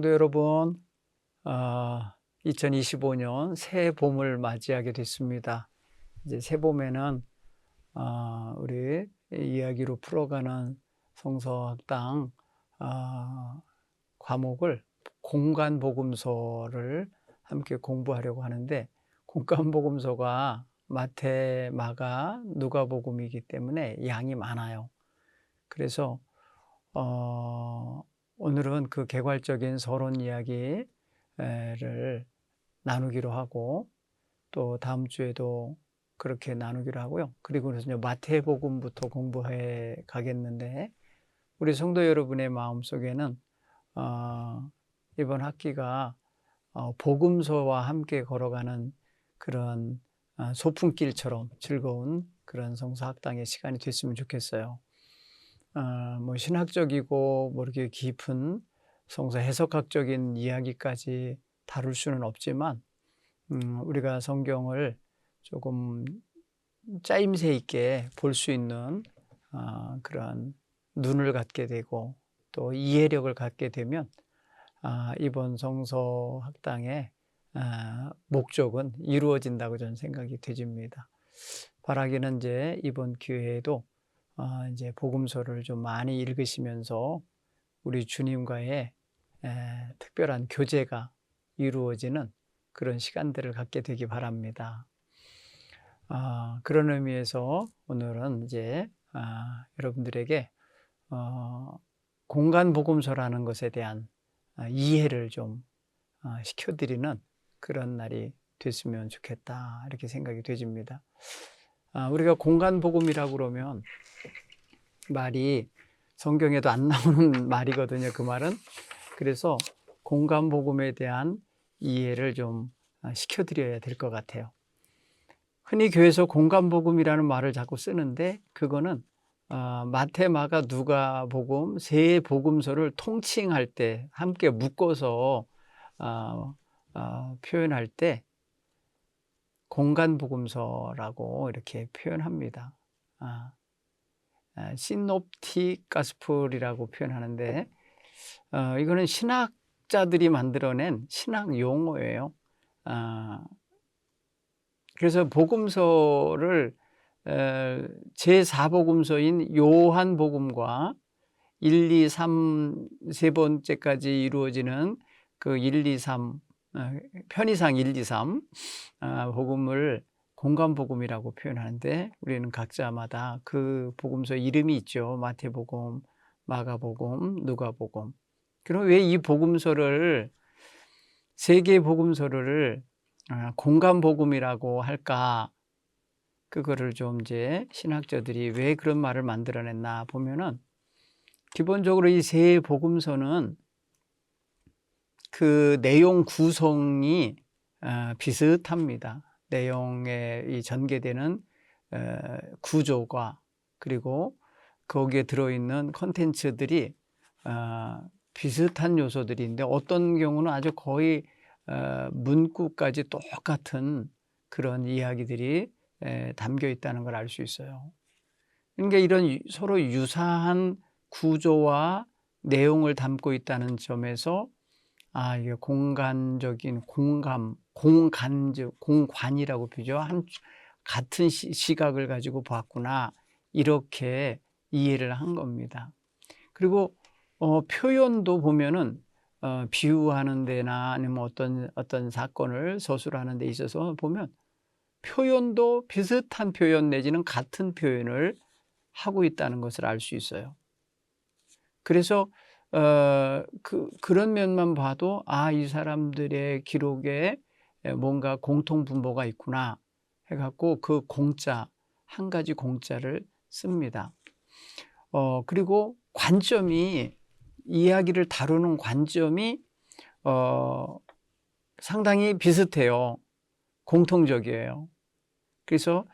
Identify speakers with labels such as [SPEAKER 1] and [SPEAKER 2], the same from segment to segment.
[SPEAKER 1] 성도 여러분, 2025년 새 봄을 맞이하게 됐습니다. 이제 새 봄에는 우리 이야기로 풀어가는 성서학당 과목을 공간복음서를 함께 공부하려고 하는데, 공간복음서가 마태, 마가, 누가복음이기 때문에 양이 많아요. 그래서 오늘은 그 개괄적인 서론 이야기를 나누기로 하고, 또 다음 주에도 그렇게 나누기로 하고요. 그리고 그래서 마태복음부터 공부해 가겠는데, 우리 성도 여러분의 마음속에는 이번 학기가 복음서와 함께 걸어가는 그런 소풍길처럼 즐거운 그런 성서학당의 시간이 됐으면 좋겠어요. 뭐 신학적이고 뭐 이렇게 깊은 성서 해석학적인 이야기까지 다룰 수는 없지만, 우리가 성경을 조금 짜임새 있게 볼 수 있는 그런 눈을 갖게 되고 또 이해력을 갖게 되면 이번 성서 학당의 목적은 이루어진다고 저는 생각이 되집니다. 바라기는 이제 이번 기회에도 이제 복음서를 좀 많이 읽으시면서 우리 주님과의 특별한 교제가 이루어지는 그런 시간들을 갖게 되기 바랍니다. 그런 의미에서 오늘은 이제 여러분들에게 공간 복음서라는 것에 대한 이해를 좀 시켜드리는 그런 날이 됐으면 좋겠다, 이렇게 생각이 되집니다. 우리가 공간 복음이라고 그러면 말이 성경에도 안 나오는 말이거든요, 그 말은. 그래서 공간 복음에 대한 이해를 좀 시켜드려야 될 것 같아요. 흔히 교회에서 공간 복음이라는 말을 자꾸 쓰는데, 그거는 마태, 마가, 누가복음 세 복음서를 통칭할 때, 함께 묶어서 표현할 때 공간 복음서라고 이렇게 표현합니다. 시놉틱 가스펠이라고 표현하는데, 이거는 신학자들이 만들어낸 신학 용어예요. 그래서 복음서를 제4복음서인 요한복음과 1, 2, 3, 세 번째까지 이루어지는 그 1, 2, 3, 편의상 1, 2, 3 복음을 공간복음이라고 표현하는데, 우리는 각자마다 그 복음서 이름이 있죠. 마태복음, 마가복음, 누가복음. 그럼 왜 이 복음서를, 세 개의 복음서를 공간복음이라고 할까? 그거를 좀 이제 신학자들이 왜 그런 말을 만들어냈나 보면은, 기본적으로 이 세 복음서는 그 내용 구성이 비슷합니다. 내용에 이 전개되는 구조가, 그리고 거기에 들어있는 컨텐츠들이 비슷한 요소들인데, 어떤 경우는 아주 거의 문구까지 똑같은 그런 이야기들이 담겨 있다는 걸 알 수 있어요. 그러니까 이런 서로 유사한 구조와 내용을 담고 있다는 점에서 이게 공간적인 공관이라고 표죠. 같은 시각을 가지고 봤구나, 이렇게 이해를 한 겁니다. 그리고 표현도 보면은 비유하는 데나 아니면 어떤 사건을 서술하는 데 있어서 보면 표현도 비슷한 표현 내지는 같은 표현을 하고 있다는 것을 알 수 있어요. 그래서 그런 면만 봐도 이 사람들의 기록에 뭔가 공통 분모가 있구나 해갖고 그 공자, 한 가지 공자를 씁니다. 그리고 이야기를 다루는 관점이 상당히 비슷해요. 공통적이에요. 그래서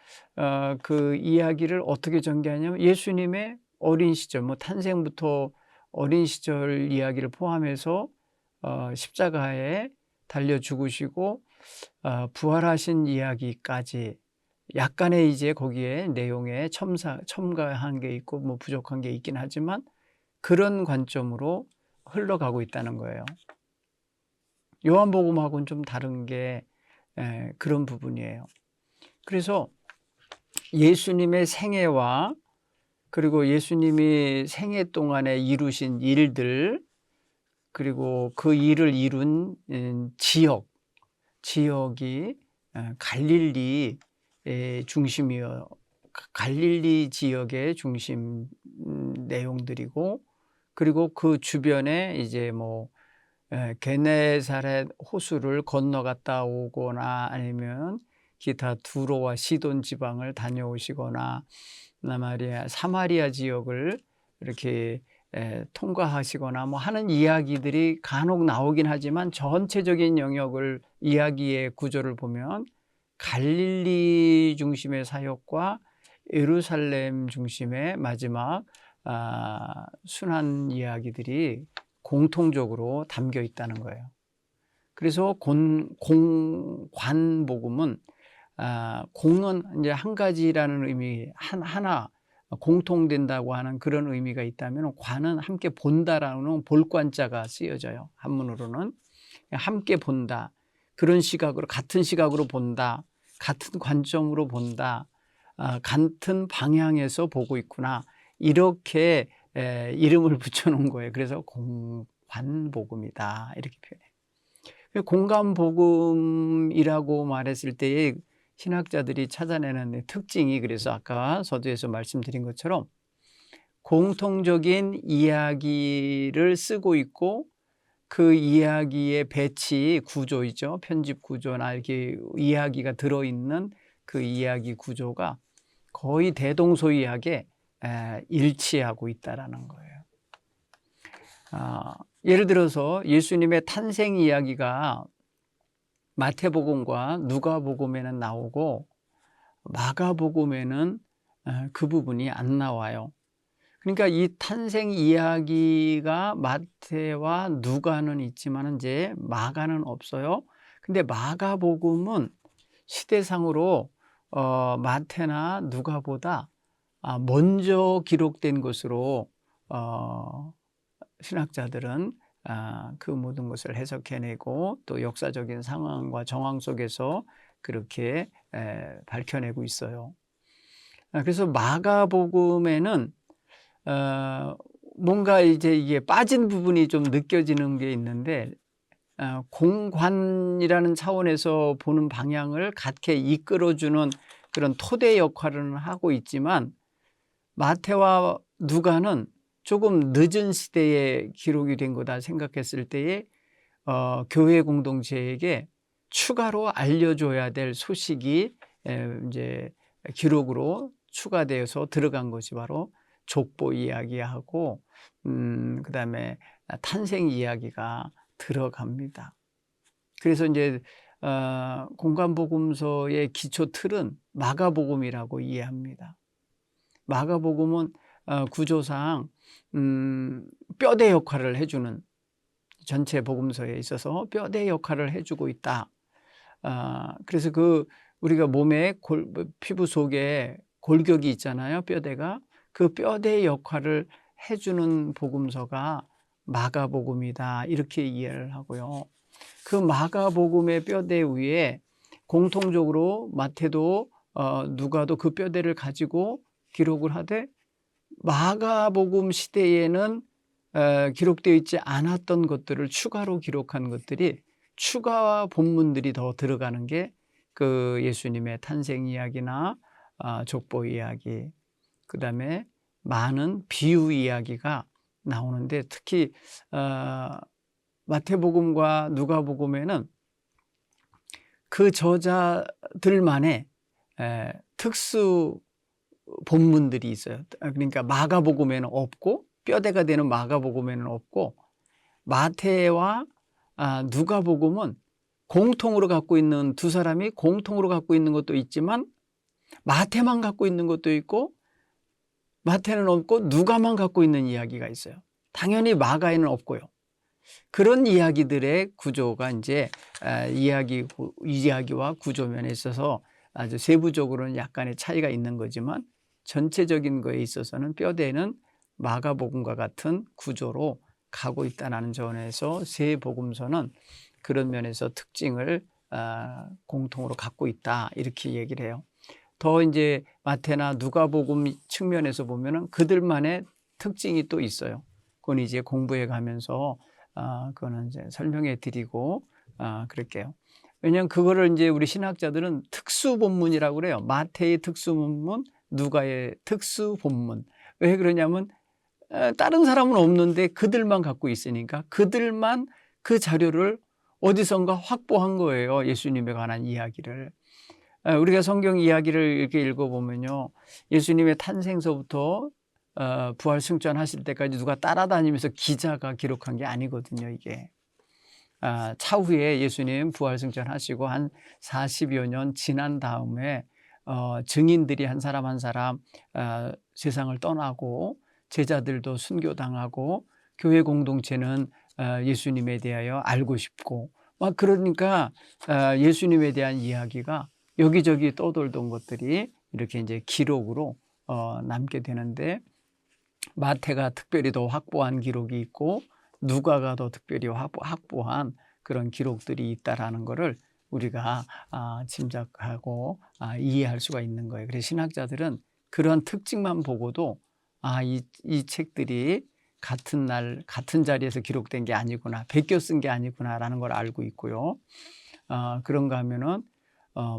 [SPEAKER 1] 그 이야기를 어떻게 전개하냐면, 예수님의 어린 시절, 탄생부터 어린 시절 이야기를 포함해서 십자가에 달려 죽으시고 부활하신 이야기까지, 약간의 이제 거기에 내용에 첨가한 게 있고 부족한 게 있긴 하지만 그런 관점으로 흘러가고 있다는 거예요. 요한복음하고는 좀 다른 게 그런 부분이에요. 그래서 예수님의 생애와 그리고 예수님이 생애 동안에 이루신 일들, 그리고 그 일을 이룬 지역이 갈릴리 중심이요. 갈릴리 지역의 중심 내용들이고, 그리고 그 주변에 이제 뭐 게네사렛 호수를 건너갔다 오거나 아니면 기타 두로와 시돈 지방을 다녀오시거나 사마리아 지역을 이렇게 통과하시거나 뭐 하는 이야기들이 간혹 나오긴 하지만, 전체적인 영역을 이야기의 구조를 보면 갈릴리 중심의 사역과 예루살렘 중심의 마지막 순환 이야기들이 공통적으로 담겨 있다는 거예요. 그래서 관복음은 공은 이제 한 가지라는 의미, 하나 공통된다고 하는 그런 의미가 있다면, 관은 함께 본다라는 볼관자가 쓰여져요. 한문으로는 함께 본다, 그런 시각으로, 같은 시각으로 본다, 같은 관점으로 본다, 같은 방향에서 보고 있구나, 이렇게 이름을 붙여놓은 거예요. 그래서 공관복음이다 이렇게 표현해요. 공관복음이라고 말했을 때에 신학자들이 찾아내는 특징이, 그래서 아까 서두에서 말씀드린 것처럼 공통적인 이야기를 쓰고 있고, 그 이야기의 배치 구조이죠. 편집 구조나 이렇게 이야기가 들어있는 그 이야기 구조가 거의 대동소이하게 일치하고 있다라는 거예요. 예를 들어서 예수님의 탄생 이야기가 마태복음과 누가복음에는 나오고 마가복음에는 그 부분이 안 나와요. 그러니까 이 탄생 이야기가 마태와 누가는 있지만 이제 마가는 없어요. 근데 마가복음은 시대상으로 마태나 누가보다 먼저 기록된 것으로 신학자들은 그 모든 것을 해석해내고, 또 역사적인 상황과 정황 속에서 그렇게 밝혀내고 있어요. 그래서 마가복음에는 뭔가 이제 이게 빠진 부분이 좀 느껴지는 게 있는데, 공관이라는 차원에서 보는 방향을 갖게 이끌어주는 그런 토대 역할을 하고 있지만, 마태와 누가는 조금 늦은 시대에 기록이 된 거다 생각했을 때에 교회 공동체에게 추가로 알려줘야 될 소식이 이제 기록으로 추가되어서 들어간 것이 바로 족보 이야기하고 그다음에 탄생 이야기가 들어갑니다. 그래서 이제 공관복음서의 기초 틀은 마가복음이라고 이해합니다. 마가복음은 구조상 뼈대 역할을 해주는, 전체 복음서에 있어서 뼈대 역할을 해주고 있다. 그래서 우리가 몸에 피부 속에 골격이 있잖아요. 뼈대가. 그 뼈대 역할을 해주는 복음서가 마가복음이다, 이렇게 이해를 하고요. 그 마가복음의 뼈대 위에 공통적으로 마태도 누가도 그 뼈대를 가지고 기록을 하되, 마가복음 시대에는 기록되어 있지 않았던 것들을 추가로 기록한 것들이, 추가 본문들이 더 들어가는 게 그 예수님의 탄생 이야기나 족보 이야기, 그 다음에 많은 비유 이야기가 나오는데, 특히 마태복음과 누가복음에는 그 저자들만의 특수 본문들이 있어요. 그러니까 마가복음에는 없고, 뼈대가 되는 마가복음에는 없고, 마태와 누가복음은 공통으로 갖고 있는, 두 사람이 공통으로 갖고 있는 것도 있지만 마태만 갖고 있는 것도 있고, 마태는 없고 누가만 갖고 있는 이야기가 있어요. 당연히 마가에는 없고요. 그런 이야기들의 구조가 이제 이야기와 구조면에 있어서 아주 세부적으로는 약간의 차이가 있는 거지만, 전체적인 거에 있어서는 뼈대는 마가복음과 같은 구조로 가고 있다는 점에서 세 복음서는 그런 면에서 특징을 공통으로 갖고 있다 이렇게 얘기를 해요. 더 이제 마태나 누가복음 측면에서 보면은 그들만의 특징이 또 있어요. 그건 이제 공부해 가면서 그거는 이제 설명해 드리고 그럴게요. 왜냐하면 그거를 이제 우리 신학자들은 특수 본문이라고 그래요. 마태의 특수 본문, 누가의 특수 본문. 왜 그러냐면 다른 사람은 없는데 그들만 갖고 있으니까 그들만 그 자료를 어디선가 확보한 거예요. 예수님에 관한 이야기를. 우리가 성경 이야기를 이렇게 읽어보면요. 예수님의 탄생서부터 부활 승천하실 때까지 누가 따라다니면서 기자가 기록한 게 아니거든요. 이게. 차후에 예수님 부활 승천하시고 한 40여 년 지난 다음에 증인들이 한 사람 한 사람 세상을 떠나고 제자들도 순교당하고 교회 공동체는 예수님에 대하여 알고 싶고 막 그러니까 예수님에 대한 이야기가 여기저기 떠돌던 것들이 이렇게 이제 기록으로 남게 되는데 마태가 특별히 더 확보한 기록이 있고 누가가 더 특별히 확보한 그런 기록들이 있다라는 것을 우리가 짐작하고 이해할 수가 있는 거예요. 그래서 신학자들은 그런 특징만 보고도 이 책들이 같은 날 같은 자리에서 기록된 게 아니구나, 베껴 쓴 게 아니구나라는 걸 알고 있고요. 그런가 하면은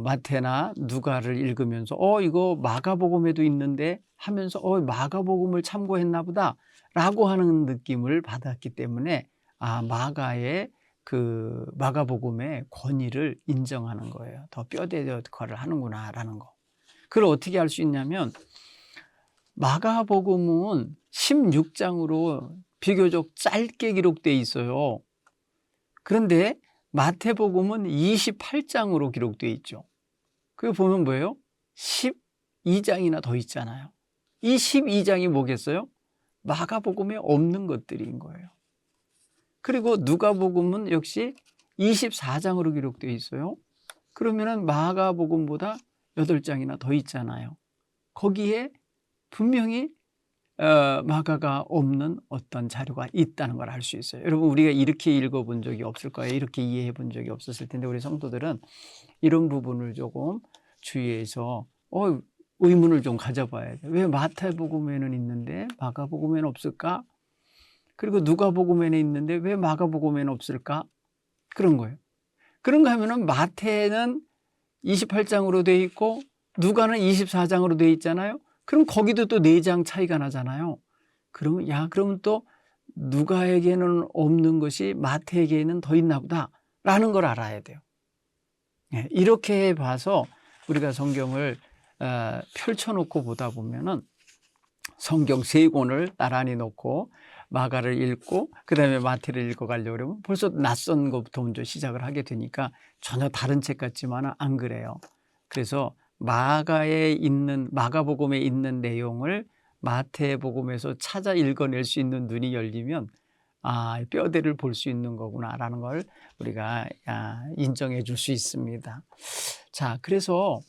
[SPEAKER 1] 마태나 누가를 읽으면서 이거 마가복음에도 있는데 하면서 마가복음을 참고했나 보다 라고 하는 느낌을 받았기 때문에 마가의 그 마가복음의 권위를 인정하는 거예요. 더 뼈대 역할을 하는구나 라는 거. 그걸 어떻게 알 수 있냐면 마가복음은 16장으로 비교적 짧게 기록되어 있어요. 그런데 마태복음은 28장으로 기록되어 있죠. 그거 보면 뭐예요? 12장이나 더 있잖아요. 이 12장이 뭐겠어요? 마가복음에 없는 것들인 거예요. 그리고 누가복음은 역시 24장으로 기록되어 있어요. 그러면은 마가복음보다 8장이나 더 있잖아요. 거기에 분명히 마가가 없는 어떤 자료가 있다는 걸 알 수 있어요. 여러분 우리가 이렇게 읽어본 적이 없을 거예요. 이렇게 이해해 본 적이 없었을 텐데 우리 성도들은 이런 부분을 조금 주의해서 의문을 좀 가져봐야 돼요. 왜 마태복음에는 있는데 마가복음에는 없을까? 그리고 누가복음에는 있는데 왜 마가복음에는 없을까? 그런 거예요. 그런가 하면은 마태는 28장으로 돼 있고 누가는 24장으로 돼 있잖아요. 그럼 거기도 또 4장 차이가 나잖아요. 그러면 또 누가에게는 없는 것이 마태에게는 더 있나 보다라는 걸 알아야 돼요. 이렇게 봐서 우리가 성경을 펼쳐놓고 보다 보면은 성경 3권을 나란히 놓고 마가를 읽고 그다음에 마태를 읽어가려고 그러면 벌써 낯선 것부터 먼저 시작을 하게 되니까 전혀 다른 책 같지만 안 그래요. 그래서 마가복음에 있는 내용을 마태복음에서 찾아 읽어낼 수 있는 눈이 열리면 뼈대를 볼 수 있는 거구나라는 걸 우리가 인정해 줄 수 있습니다. 자, 그래서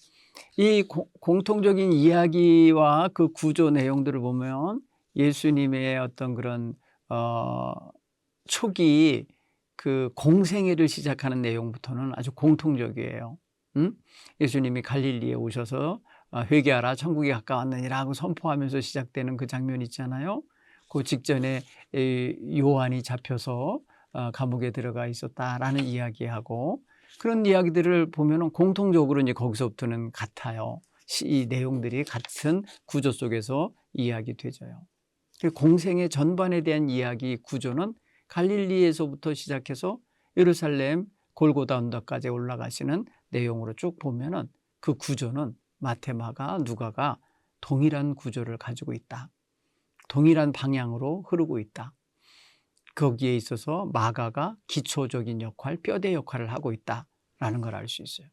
[SPEAKER 1] 이 공통적인 이야기와 그 구조 내용들을 보면 예수님의 어떤 그런 초기 그 공생애를 시작하는 내용부터는 아주 공통적이에요. 예수님이 갈릴리에 오셔서 회개하라 천국이 가까웠느니라고 선포하면서 시작되는 그 장면 있잖아요. 그 직전에 요한이 잡혀서 감옥에 들어가 있었다라는 이야기하고 그런 이야기들을 보면은 공통적으로 이제 거기서부터는 같아요. 이 내용들이 같은 구조 속에서 이야기되져요. 공생의 전반에 대한 이야기 구조는 갈릴리에서부터 시작해서 예루살렘 골고다 언덕까지 올라가시는 내용으로 쭉 보면은 그 구조는 마태, 마가, 누가가 동일한 구조를 가지고 있다. 동일한 방향으로 흐르고 있다. 거기에 있어서 마가가 기초적인 역할, 뼈대 역할을 하고 있다라는 걸 알 수 있어요.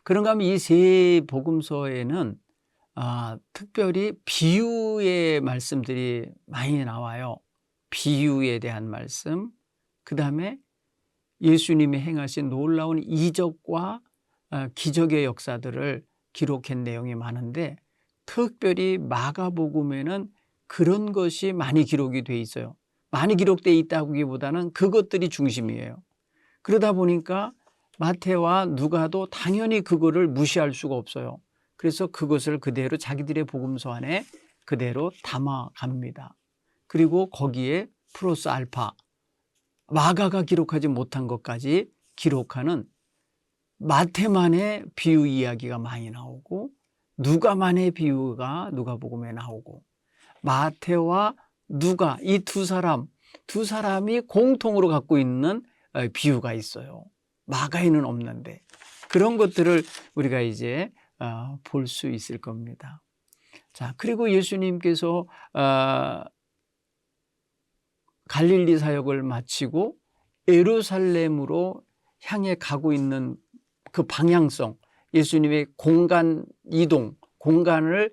[SPEAKER 1] 그런가 하면 이 세 복음서에는 특별히 비유의 말씀들이 많이 나와요. 비유에 대한 말씀, 그 다음에 예수님이 행하신 놀라운 이적과 기적의 역사들을 기록한 내용이 많은데 특별히 마가복음에는 그런 것이 많이 기록이 돼 있어요. 많이 기록되어 있다기보다는 그것들이 중심이에요. 그러다 보니까 마태와 누가도 당연히 그거를 무시할 수가 없어요. 그래서 그것을 그대로 자기들의 복음서 안에 그대로 담아갑니다. 그리고 거기에 플러스 알파, 마가가 기록하지 못한 것까지 기록하는 마태만의 비유 이야기가 많이 나오고, 누가만의 비유가 누가복음에 나오고, 마태와 누가 이 두 사람이 공통으로 갖고 있는 비유가 있어요. 마가에는 없는데 그런 것들을 우리가 이제 볼 수 있을 겁니다. 자, 그리고 예수님께서 갈릴리 사역을 마치고 예루살렘으로 향해 가고 있는 그 방향성, 예수님의 공간 이동, 공간을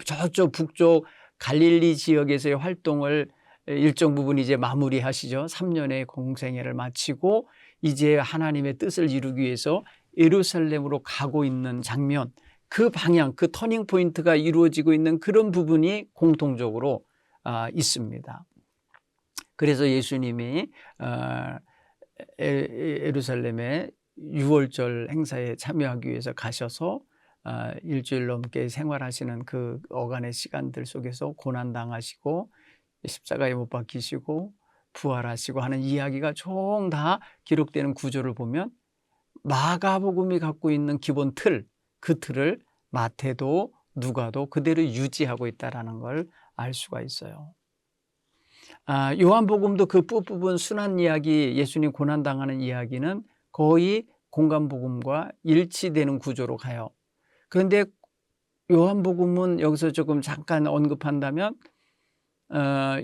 [SPEAKER 1] 저쪽 북쪽 갈릴리 지역에서의 활동을 일정 부분 이제 마무리하시죠. 3년의 공생애를 마치고 이제 하나님의 뜻을 이루기 위해서 예루살렘으로 가고 있는 장면, 그 방향, 그 터닝 포인트가 이루어지고 있는 그런 부분이 공통적으로 있습니다. 그래서 예수님이 예루살렘에 유월절 행사에 참여하기 위해서 가셔서 일주일 넘게 생활하시는 그 어간의 시간들 속에서 고난당하시고 십자가에 못 박히시고 부활하시고 하는 이야기가 총 다 기록되는 구조를 보면 마가복음이 갖고 있는 기본 틀, 그 틀을 마태도 누가도 그대로 유지하고 있다는 걸 알 수가 있어요. 요한복음도 그 끝부분 순환 이야기, 예수님 고난당하는 이야기는 거의 공간복음과 일치되는 구조로 가요. 그런데 요한복음은 여기서 조금 잠깐 언급한다면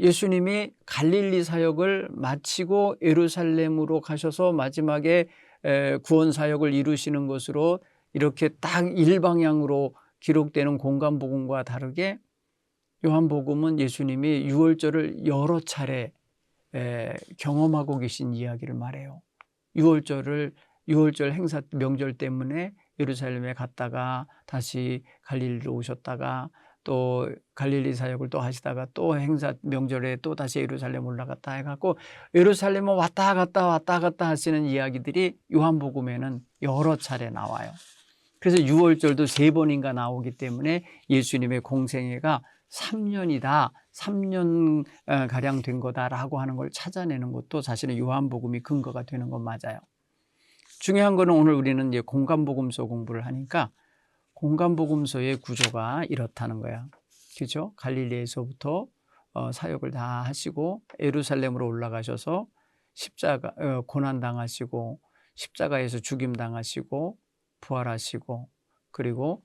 [SPEAKER 1] 예수님이 갈릴리 사역을 마치고 예루살렘으로 가셔서 마지막에 구원 사역을 이루시는 것으로 이렇게 딱 일방향으로 기록되는 공간복음과 다르게 요한복음은 예수님이 유월절을 여러 차례 경험하고 계신 이야기를 말해요. 유월절 행사 명절 때문에 예루살렘에 갔다가 다시 갈릴리로 오셨다가 또 갈릴리 사역을 또 하시다가 또 행사 명절에 또 다시 예루살렘 올라갔다 해갖고 예루살렘을 왔다 갔다 하시는 이야기들이 요한복음에는 여러 차례 나와요. 그래서 유월절도 3번인가 나오기 때문에 예수님의 공생애가 3년이다, 3년 가량 된 거다라고 하는 걸 찾아내는 것도 사실은 요한복음이 근거가 되는 건 맞아요. 중요한 거는 오늘 우리는 이제 공간복음서 공부를 하니까 공간복음서의 구조가 이렇다는 거야. 그렇죠? 갈릴리에서부터 사역을 다 하시고 예루살렘으로 올라가셔서 고난당하시고 십자가에서 죽임당하시고 부활하시고 그리고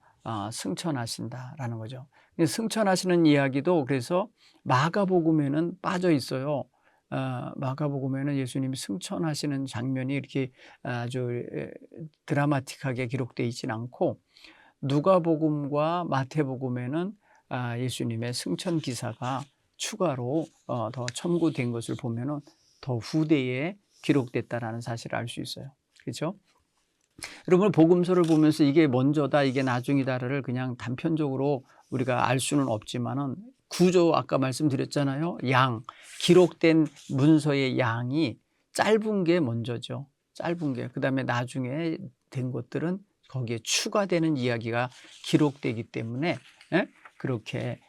[SPEAKER 1] 승천하신다라는 거죠. 승천하시는 이야기도 그래서 마가복음에는 빠져 있어요. 마가복음에는 예수님이 승천하시는 장면이 이렇게 아주 드라마틱하게 기록되어 있지는 않고 누가복음과 마태복음에는 예수님의 승천 기사가 추가로 더 첨부된 것을 보면은 더 후대에 기록됐다라는 사실을 알 수 있어요. 그렇죠? 여러분 복음서를 보면서 이게 먼저다, 이게 나중이다를 그냥 단편적으로 우리가 알 수는 없지만은 구조 아까 말씀드렸잖아요. 기록된 문서의 양이 짧은 게 먼저죠. 짧은 게. 그다음에 나중에 된 것들은 거기에 추가되는 이야기가 기록되기 때문에 그렇게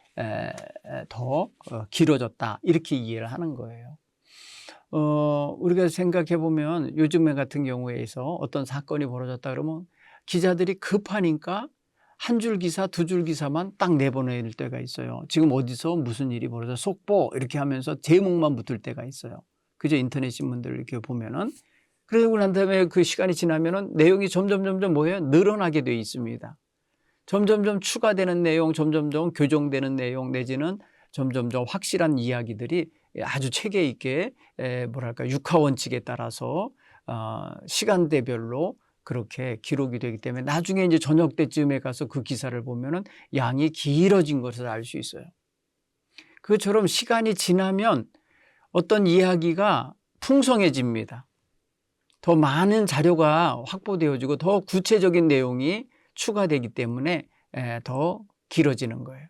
[SPEAKER 1] 더 길어졌다 이렇게 이해를 하는 거예요. 우리가 생각해 보면 요즘에 같은 경우에서 어떤 사건이 벌어졌다 그러면 기자들이 급하니까 한 줄 기사, 2줄 기사만 딱 내보낼 때가 있어요. 지금 어디서 무슨 일이 벌어져 속보 이렇게 하면서 제목만 붙을 때가 있어요. 그저 인터넷 신문들 이렇게 보면은. 그러고 난 다음에 그 시간이 지나면은 내용이 점점 뭐예요? 늘어나게 돼 있습니다. 점점 추가되는 내용, 점점 교정되는 내용 내지는 점점 확실한 이야기들이 아주 체계 있게 육하 원칙에 따라서 시간대별로 그렇게 기록이 되기 때문에 나중에 이제 저녁 때쯤에 가서 그 기사를 보면은 양이 길어진 것을 알 수 있어요. 그것처럼 시간이 지나면 어떤 이야기가 풍성해집니다. 더 많은 자료가 확보되어지고 더 구체적인 내용이 추가되기 때문에 더 길어지는 거예요.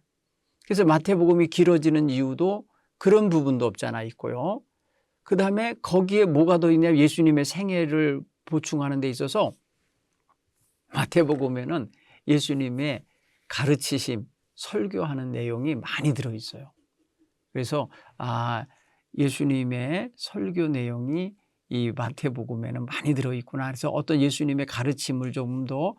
[SPEAKER 1] 그래서 마태복음이 길어지는 이유도 그런 부분도 없지 않아 있고요. 그 다음에 거기에 뭐가 더 있냐, 예수님의 생애를 보충하는 데 있어서 마태복음에는 예수님의 가르치심, 설교하는 내용이 많이 들어있어요. 그래서 예수님의 설교 내용이 이 마태복음에는 많이 들어있구나. 그래서 어떤 예수님의 가르침을 좀 더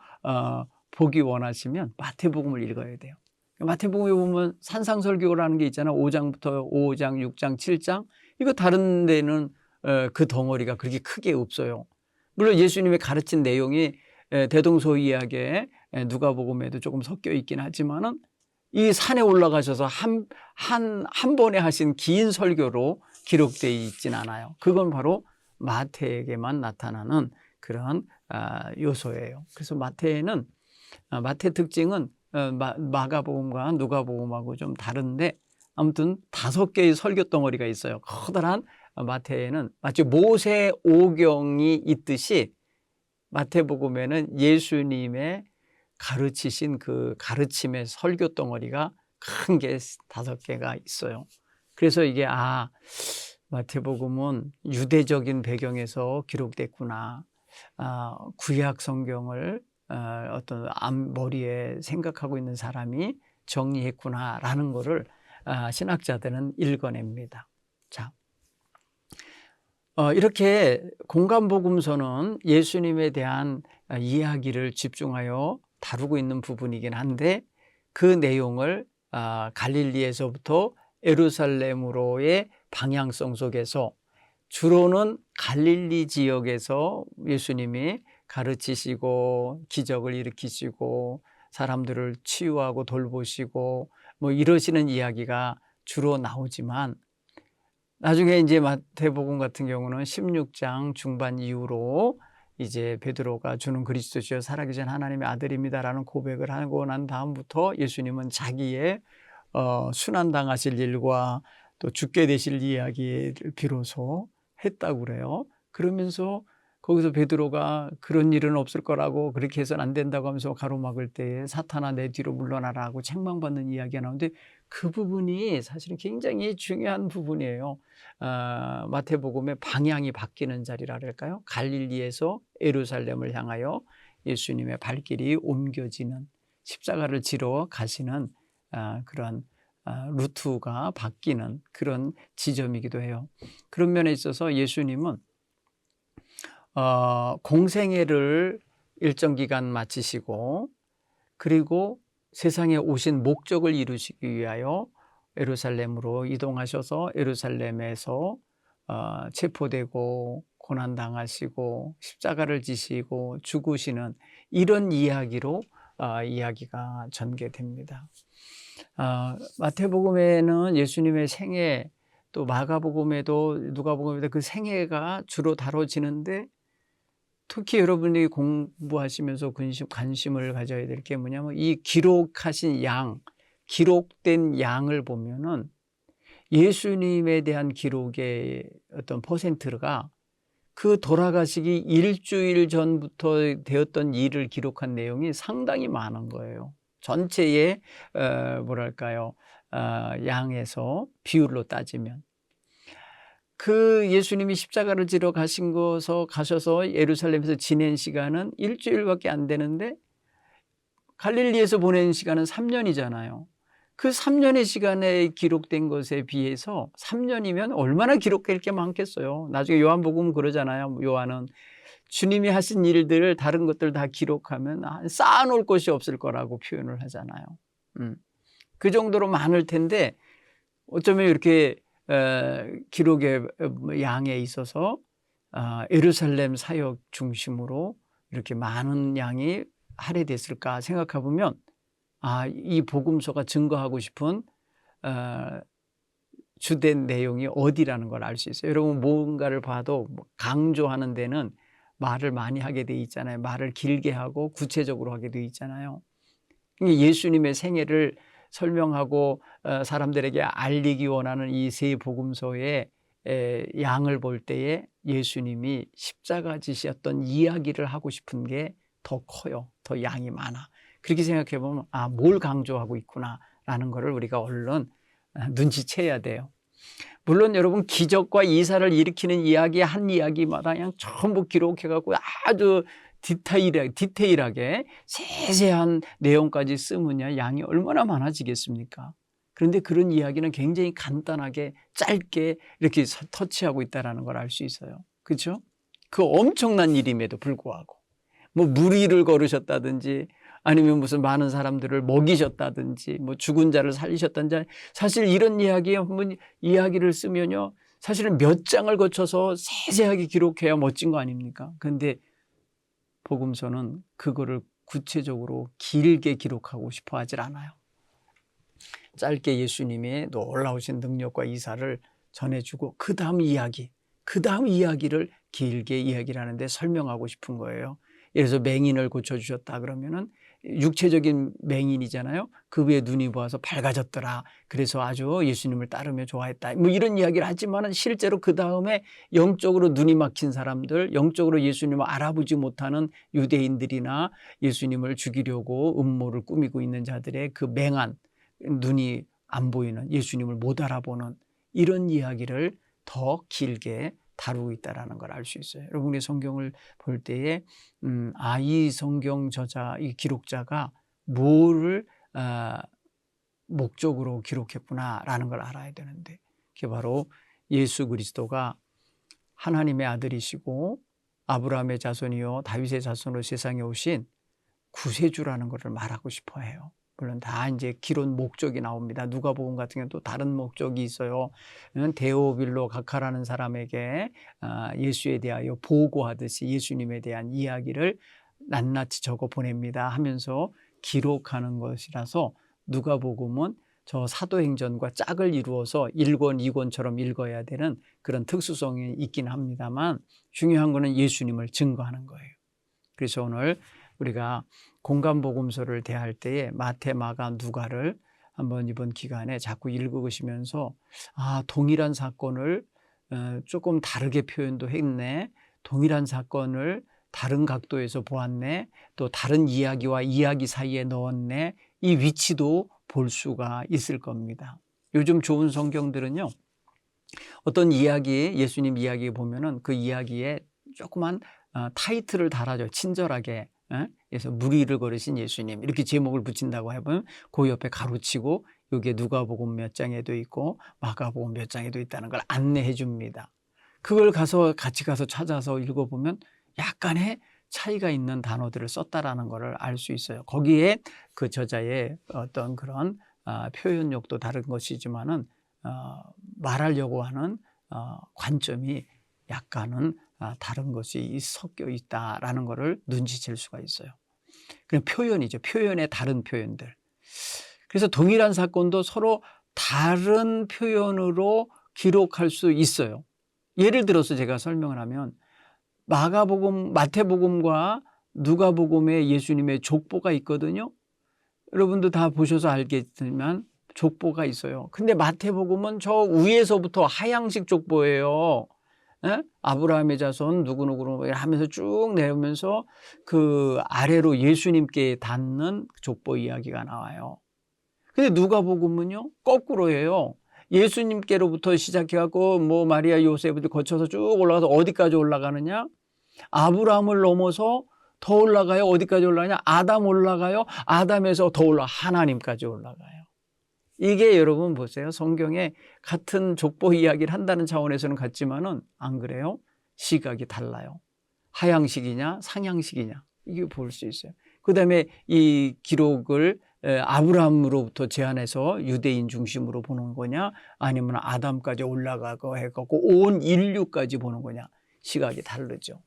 [SPEAKER 1] 보기 원하시면 마태복음을 읽어야 돼요. 마태복음에 보면 산상설교라는 게 있잖아요. 5장부터 5장, 6장, 7장. 이거 다른 데는 그 덩어리가 그렇게 크게 없어요. 물론 예수님의 가르친 내용이 대동소이하게 누가복음에도 조금 섞여 있긴 하지만은 이 산에 올라가셔서 한 번에 하신 긴 설교로 기록되어 있진 않아요. 그건 바로 마태에게만 나타나는 그런 요소예요. 그래서 마태는 마태 특징은 마가복음과 누가복음하고 좀 다른데 아무튼 5개의 설교 덩어리가 있어요. 커다란 마태에는 마치 모세 오경이 있듯이 마태복음에는 예수님의 가르치신 그 가르침의 설교 덩어리가 큰 게 5개가 있어요. 그래서 이게 마태복음은 유대적인 배경에서 기록됐구나. 구약 성경을 어떤 머리에 생각하고 있는 사람이 정리했구나라는 것을 신학자들은 읽어냅니다. 자, 이렇게 공간복음서는 예수님에 대한 이야기를 집중하여 다루고 있는 부분이긴 한데 그 내용을 갈릴리에서부터 예루살렘으로의 방향성 속에서 주로는 갈릴리 지역에서 예수님이 가르치시고 기적을 일으키시고 사람들을 치유하고 돌보시고 뭐 이러시는 이야기가 주로 나오지만 나중에 이제 마태복음 같은 경우는 16장 중반 이후로 이제 베드로가 주는 그리스도시여 살아계신 하나님의 아들입니다라는 고백을 하고 난 다음부터 예수님은 자기의 순환당하실 일과 또 죽게 되실 이야기를 비로소 했다고 그래요. 그러면서 거기서 베드로가 그런 일은 없을 거라고 그렇게 해서는 안 된다고 하면서 가로막을 때에 사탄아 내 뒤로 물러나라 하고 책망받는 이야기가 나오는데 그 부분이 사실은 굉장히 중요한 부분이에요. 마태복음의 방향이 바뀌는 자리라 할까요? 갈릴리에서 예루살렘을 향하여 예수님의 발길이 옮겨지는 십자가를 지러 가시는 그런 루트가 바뀌는 그런 지점이기도 해요. 그런 면에 있어서 예수님은 공생애를 일정 기간 마치시고 그리고 세상에 오신 목적을 이루시기 위하여 예루살렘으로 이동하셔서 예루살렘에서 체포되고 고난당하시고 십자가를 지시고 죽으시는 이런 이야기로 이야기가 전개됩니다. 마태복음에는 예수님의 생애, 또 마가복음에도 누가복음에도 그 생애가 주로 다뤄지는데 특히 여러분이 공부하시면서 관심을 가져야 될 게 뭐냐면 이 기록하신 기록된 양을 보면은 예수님에 대한 기록의 어떤 퍼센트가 그 돌아가시기 일주일 전부터 되었던 일을 기록한 내용이 상당히 많은 거예요. 전체의 양에서 비율로 따지면. 그 예수님이 십자가를 지러 가셔서 예루살렘에서 지낸 시간은 일주일밖에 안 되는데 갈릴리에서 보낸 시간은 3년이잖아요. 그 3년의 시간에 기록된 것에 비해서 3년이면 얼마나 기록할 게 많겠어요. 나중에 요한복음 그러잖아요. 요한은 주님이 하신 일들을 다른 것들 다 기록하면 쌓아놓을 것이 없을 거라고 표현을 하잖아요. 그 정도로 많을 텐데 어쩌면 이렇게 기록의 양에 있어서 예루살렘 사역 중심으로 이렇게 많은 양이 할애됐을까 생각해 보면 이 복음서가 증거하고 싶은 주된 내용이 어디라는 걸 알 수 있어요. 여러분 뭔가를 봐도 강조하는 데는 말을 많이 하게 돼 있잖아요. 말을 길게 하고 구체적으로 하게 돼 있잖아요. 예수님의 생애를 설명하고 사람들에게 알리기 원하는 이 세 복음서의 양을 볼 때에 예수님이 십자가 지셨던 이야기를 하고 싶은 게 더 커요. 더 양이 많아. 그렇게 생각해 보면 뭘 강조하고 있구나라는 것을 우리가 얼른 눈치채야 돼요. 물론 여러분 기적과 이사를 일으키는 이야기 한 이야기마다 그냥 전부 기록해갖고 아주 디테일하게 세세한 내용까지 쓰면야 양이 얼마나 많아지겠습니까? 그런데 그런 이야기는 굉장히 간단하게 짧게 이렇게 터치하고 있다는 걸 알 수 있어요. 그렇죠? 그 엄청난 일임에도 불구하고 뭐 무리를 걸으셨다든지 아니면 무슨 많은 사람들을 먹이셨다든지 뭐 죽은 자를 살리셨다든지 사실 이런 이야기를 쓰면요 사실은 몇 장을 거쳐서 세세하게 기록해야 멋진 거 아닙니까? 그런데 복음서는 그거를 구체적으로 길게 기록하고 싶어 하질 않아요. 짧게 예수님의 놀라우신 능력과 이사를 전해주고 그 다음 이야기를 길게 이야기를 하는데 설명하고 싶은 거예요. 예를 들어서 맹인을 고쳐주셨다 그러면은 육체적인 맹인이잖아요. 그 위에 눈이 보아서 밝아졌더라. 그래서 아주 예수님을 따르며 좋아했다. 뭐 이런 이야기를 하지만은 실제로 그 다음에 영적으로 눈이 막힌 사람들, 영적으로 예수님을 알아보지 못하는 유대인들이나 예수님을 죽이려고 음모를 꾸미고 있는 자들의 그 맹한 눈이 안 보이는 예수님을 못 알아보는 이런 이야기를 더 길게 다루고 있다는 걸 알 수 있어요. 여러분이 성경을 볼 때에 이 성경 저자, 이 기록자가 뭐를 목적으로 기록했구나라는 걸 알아야 되는데 그게 바로 예수 그리스도가 하나님의 아들이시고 아브라함의 자손이요 다윗의 자손으로 세상에 오신 구세주라는 것을 말하고 싶어 해요. 물론 다 이제 기론 목적이 나옵니다. 누가복음 같은 경우는 또 다른 목적이 있어요. 데오빌로 각하라는 사람에게 예수에 대하여 보고하듯이 예수님에 대한 이야기를 낱낱이 적어 보냅니다 하면서 기록하는 것이라서 누가복음은 저 사도행전과 짝을 이루어서 1권, 2권처럼 읽어야 되는 그런 특수성이 있긴 합니다만 중요한 거는 예수님을 증거하는 거예요. 그래서 오늘 우리가 공간복음서를 대할 때에 마태, 마가, 누가를 한번 이번 기간에 자꾸 읽으시면서 동일한 사건을 조금 다르게 표현도 했네. 동일한 사건을 다른 각도에서 보았네. 또 다른 이야기와 이야기 사이에 넣었네. 이 위치도 볼 수가 있을 겁니다. 요즘 좋은 성경들은요. 어떤 이야기, 예수님 이야기 보면은 그 이야기에 조그만 타이틀을 달아줘요. 친절하게. 그래서 무리를 걸으신 예수님 이렇게 제목을 붙인다고 해보면 그 옆에 가로치고 여기에 누가복음 몇 장에도 있고 마가복음 몇 장에도 있다는 걸 안내해 줍니다. 그걸 같이 가서 찾아서 읽어보면 약간의 차이가 있는 단어들을 썼다라는 것을 알 수 있어요. 거기에 그 저자의 어떤 그런 표현력도 다른 것이지만은 말하려고 하는 관점이 약간은 다른 것이 섞여 있다라는 것을 눈치챌 수가 있어요. 그냥 표현이죠. 표현의 다른 표현들. 그래서 동일한 사건도 서로 다른 표현으로 기록할 수 있어요. 예를 들어서 제가 설명을 하면 마태복음과 누가복음에 예수님의 족보가 있거든요. 여러분도 다 보셔서 알겠지만 족보가 있어요. 근데 마태복음은 저 위에서부터 하향식 족보예요. 아브라함의 자손 누구누구 하면서 쭉 내려오면서 그 아래로 예수님께 닿는 족보 이야기가 나와요. 근데 누가복음은요 거꾸로예요. 예수님께로부터 시작해갖고 뭐 마리아 요셉을 거쳐서 쭉 올라가서 어디까지 올라가느냐? 아브라함을 넘어서 더 올라가요. 어디까지 올라가냐? 아담 올라가요. 아담에서 더 하나님까지 올라가요. 이게 여러분 보세요. 성경에 같은 족보 이야기를 한다는 차원에서는 같지만은 안 그래요? 시각이 달라요. 하향식이냐 상향식이냐 이게 볼 수 있어요. 그다음에 이 기록을 아브라함으로부터 제안해서 유대인 중심으로 보는 거냐 아니면 아담까지 올라가고 해갖고 온 인류까지 보는 거냐 시각이 다르죠.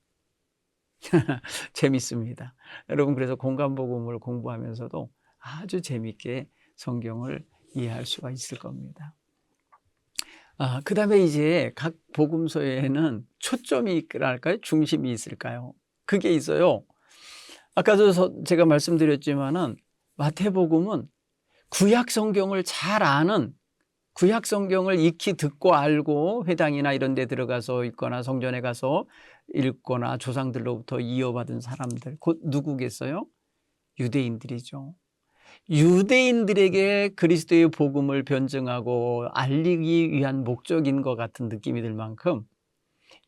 [SPEAKER 1] 재밌습니다. 여러분 그래서 공간복음을 공부하면서도 아주 재밌게 성경을 이해할 수가 있을 겁니다. 그 다음에 이제 각 복음서에는 초점이 있랄까요? 중심이 있을까요? 그게 있어요. 아까도 제가 말씀드렸지만은 마태복음은 구약 성경을 잘 아는 구약 성경을 익히 듣고 알고 회당이나 이런 데 들어가서 읽거나 성전에 가서 읽거나 조상들로부터 이어받은 사람들 곧 누구겠어요? 유대인들이죠. 유대인들에게 그리스도의 복음을 변증하고 알리기 위한 목적인 것 같은 느낌이 들 만큼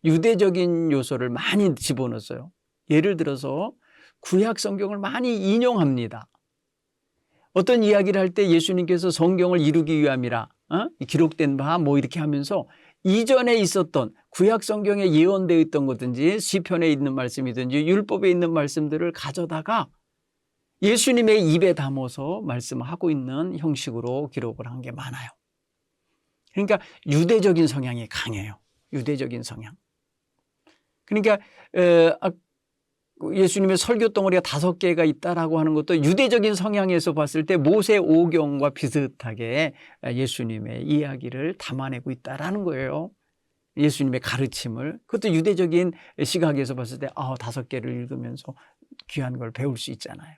[SPEAKER 1] 유대적인 요소를 많이 집어넣었어요. 예를 들어서 구약 성경을 많이 인용합니다. 어떤 이야기를 할 때 예수님께서 성경을 이루기 위함이라 기록된 바 뭐 이렇게 하면서 이전에 있었던 구약 성경에 예언되어 있던 것든지 시편에 있는 말씀이든지 율법에 있는 말씀들을 가져다가 예수님의 입에 담아서 말씀하고 있는 형식으로 기록을 한 게 많아요. 그러니까 유대적인 성향이 강해요. 유대적인 성향. 그러니까 예수님의 설교 덩어리가 5개가 있다라고 하는 것도 유대적인 성향에서 봤을 때 모세 오경과 비슷하게 예수님의 이야기를 담아내고 있다라는 거예요. 예수님의 가르침을. 그것도 유대적인 시각에서 봤을 때 5개를 읽으면서 귀한 걸 배울 수 있잖아요.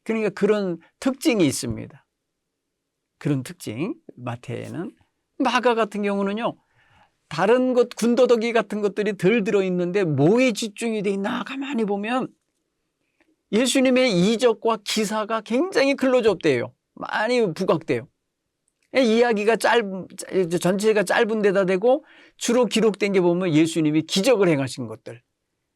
[SPEAKER 1] 그러니까 그런 특징이 있습니다. 그런 특징, 마태에는. 마가 같은 경우는요, 다른 것, 군더더기 같은 것들이 덜 들어있는데 뭐에 집중이 돼 있나 가만히 보면 예수님의 이적과 기사가 굉장히 클로즈업돼요. 많이 부각돼요. 이야기가 전체가 짧은 데다 대고 주로 기록된 게 보면 예수님이 기적을 행하신 것들,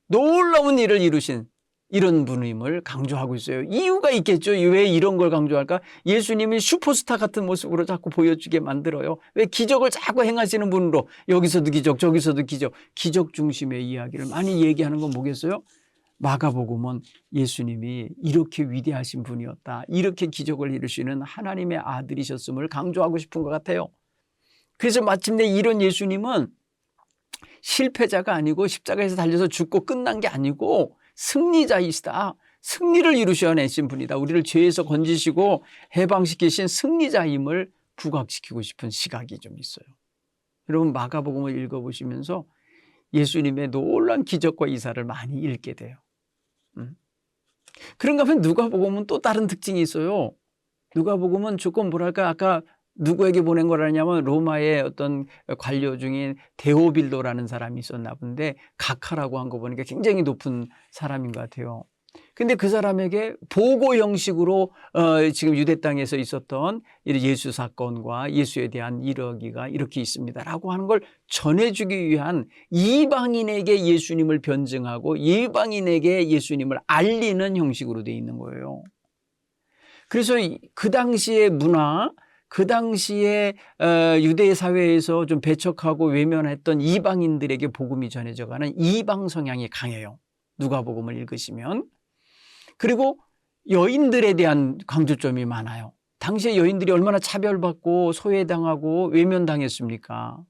[SPEAKER 1] 놀라운 일을 이루신 이런 분임을 강조하고 있어요. 이유가 있겠죠. 왜 이런 걸 강조할까? 예수님이 슈퍼스타 같은 모습으로 자꾸 보여주게 만들어요. 왜 기적을 자꾸 행하시는 분으로 여기서도 기적 저기서도 기적, 기적 중심의 이야기를 많이 얘기하는 건 뭐겠어요? 마가복음은 예수님이 이렇게 위대하신 분이었다, 이렇게 기적을 이루시는 하나님의 아들이셨음을 강조하고 싶은 것 같아요. 그래서 마침내 이런 예수님은 실패자가 아니고 십자가에서 달려서 죽고 끝난 게 아니고 승리자이시다. 승리를 이루셔내신 분이다. 우리를 죄에서 건지시고 해방시키신 승리자임을 부각시키고 싶은 시각이 좀 있어요. 여러분 마가복음을 읽어보시면서 예수님의 놀라운 기적과 이사를 많이 읽게 돼요. 그런가 하면 누가복음은 또 다른 특징이 있어요. 누가복음은 조금 뭐랄까, 아까 누구에게 보낸 거라냐면 로마의 어떤 관료 중인 데오빌도라는 사람이 있었나 본데 각하라고 한 거 보니까 굉장히 높은 사람인 것 같아요. 근데 그 사람에게 보고 형식으로 지금 유대 땅에서 있었던 예수 사건과 예수에 대한 이야기가 이렇게 있습니다라고 하는 걸 전해주기 위한 이방인에게 예수님을 변증하고 이방인에게 예수님을 알리는 형식으로 되어 있는 거예요. 그래서 그 당시의 문화, 그 당시에 유대 사회에서 좀 배척하고 외면했던 이방인들에게 복음이 전해져가는 이방 성향이 강해요. 누가복음을 읽으시면. 그리고 여인들에 대한 강조점이 많아요. 당시에 여인들이 얼마나 차별받고 소외당하고 외면당했습니까?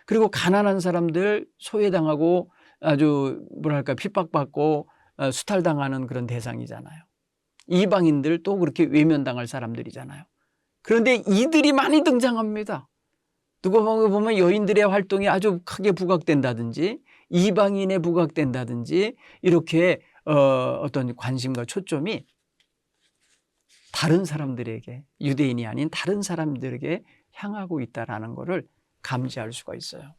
[SPEAKER 1] 그리고 가난한 사람들 소외당하고 아주 뭐랄까 핍박받고 수탈당하는 그런 대상이잖아요. 이방인들 또 그렇게 외면당할 사람들이잖아요. 그런데 이들이 많이 등장합니다. 누가복음에 보면 여인들의 활동이 아주 크게 부각된다든지 이방인에 부각된다든지 이렇게 어떤 관심과 초점이 다른 사람들에게, 유대인이 아닌 다른 사람들에게 향하고 있다는 것을 감지할 수가 있어요.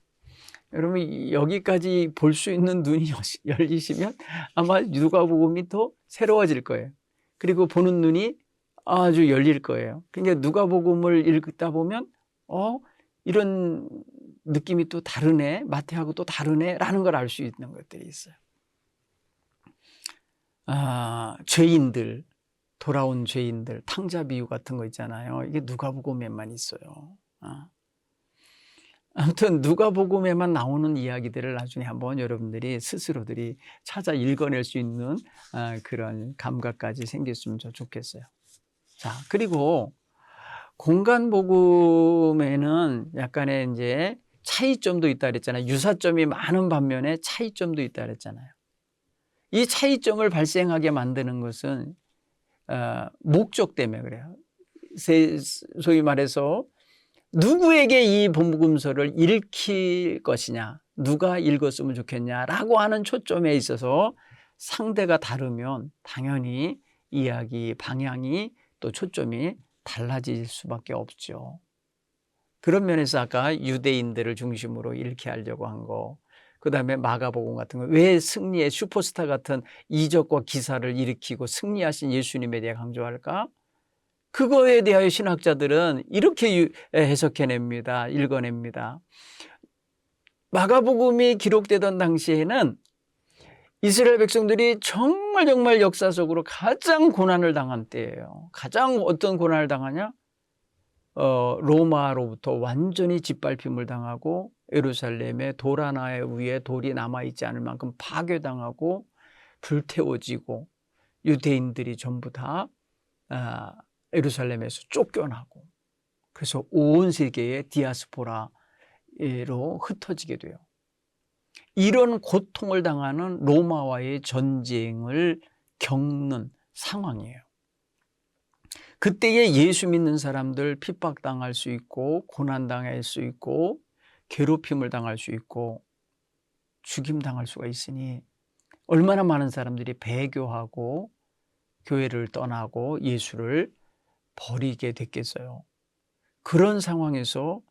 [SPEAKER 1] 여러분 여기까지 볼 수 있는 눈이 열리시면 아마 누가복음이 더 새로워질 거예요. 그리고 보는 눈이 아주 열릴 거예요. 그러니까 누가복음을 읽다 보면 이런 느낌이 또 다르네, 마태하고 또 다르네라는 걸 알 수 있는 것들이 있어요. 죄인들, 돌아온 죄인들, 탕자 비유 같은 거 있잖아요. 이게 누가복음에만 있어요. 아무튼 누가복음에만 나오는 이야기들을 나중에 한번 여러분들이 스스로들이 찾아 읽어낼 수 있는 그런 감각까지 생겼으면 좋겠어요. 자, 그리고 공간복음에는 약간의 이제 차이점도 있다 그랬잖아요. 유사점이 많은 반면에 차이점도 있다 그랬잖아요. 이 차이점을 발생하게 만드는 것은 목적 때문에 그래요. 소위 말해서 누구에게 이 복음서를 읽힐 것이냐, 누가 읽었으면 좋겠냐라고 하는 초점에 있어서 상대가 다르면 당연히 이야기 방향이 또 초점이 달라질 수밖에 없죠. 그런 면에서 아까 유대인들을 중심으로 읽게 하려고 한 거, 그 다음에 마가복음 같은 거, 왜 승리의 슈퍼스타 같은 이적과 기사를 일으키고 승리하신 예수님에 대해 강조할까? 그거에 대하여 신학자들은 이렇게 해석해냅니다. 읽어냅니다. 마가복음이 기록되던 당시에는 이스라엘 백성들이 정말 역사적으로 가장 고난을 당한 때예요. 가장 어떤 고난을 당하냐? 로마로부터 완전히 짓밟힘을 당하고 예루살렘의 돌 하나 위에 돌이 남아있지 않을 만큼 파괴당하고 불태워지고 유대인들이 전부 다 예루살렘에서 쫓겨나고 그래서 온 세계의 디아스포라로 흩어지게 돼요. 이런 고통을 당하는 로마와의 전쟁을 겪는 상황이에요. 그때에 예수 믿는 사람들 핍박당할 수 있고 고난당할 수 있고 괴롭힘을 당할 수 있고 죽임당할 수가 있으니 얼마나 많은 사람들이 배교하고 교회를 떠나고 예수를 버리게 됐겠어요. 그런 상황에서